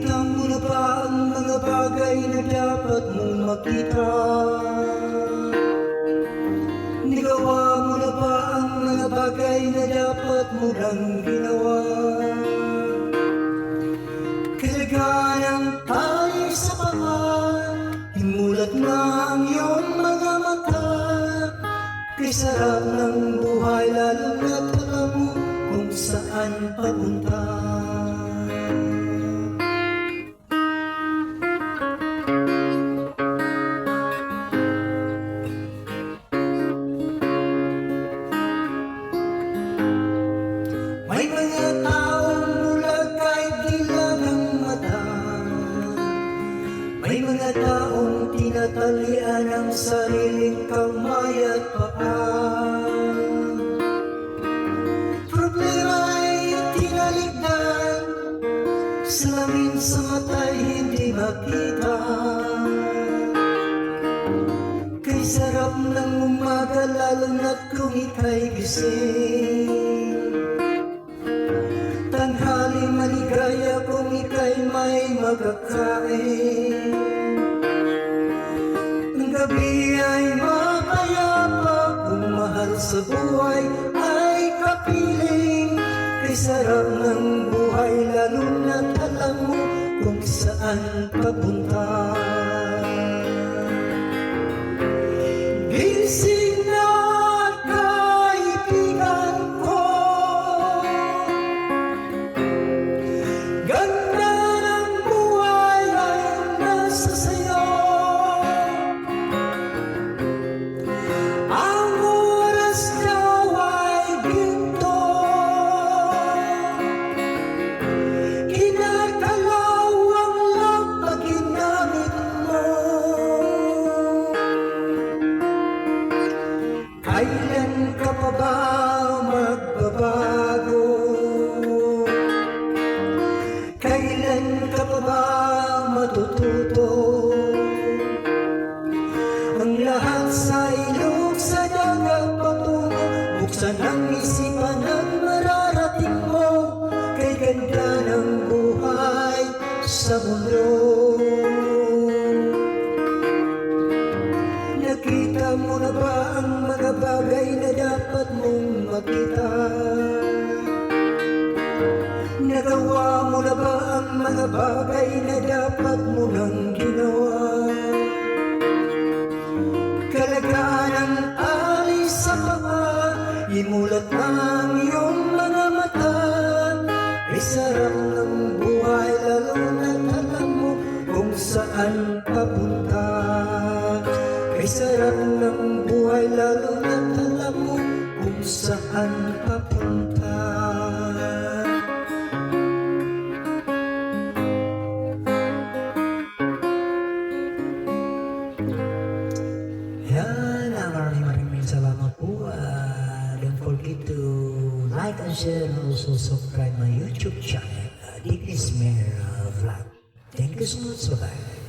Nakita mo na ba ang mga bagay na dapat mong makita? Nagawa mo na ba ang mga bagay na dapat mo lang ginawa? Kalaganang tayo sa paan, himulat na ang iyong mga mata. Kay sarap ng buhay lalo na't alam mo kung saan papunta. May mga taong bulag kahit dila ng mata. May mga taong tinatalian ang sariling kamay at paa. Problema ay tinaligdan, salamin sa mata'y hindi makita. Kay sarap ng umaga lalo na't kung ika'y gising. Tanghali maligaya kung ika'y may magkakain. Ang gabi ay mapayapa kung mahal sa buhay ay kapiling. Kay sarap ng buhay lalo na't alam mo kung saan papunta. Gising na kaibigan ko, ganda ng buhay ay nasa sayo. Ang oras daw ay ginto, kinakalawang lang pag ginamit mo. Kailan ka pa ba magbabago? Kailan ka pa ba matututo? Ang lahat sa ilog sa dagat patungo, buksan ang isipan ng mararating mo. Kay ganda ng buhay sa mundo. Nakita mo na ba ang mga bagay na dapat mong makita? Nagawa mo na ba ang mga bagay na dapat mo nang ginawa? Kalagaan ang alis sa paa, imulat ang iyong mga mata. Ay sarap ng buhay lalo na't alam mo kung saan papunta. Ay sarap ng buhay lalo na't alam mo kung saan papunta. Yan, maraming salamat po. Don't forget to like and share and also subscribe my YouTube channel, Dickness Mayor Vlog. Thank you so much for that.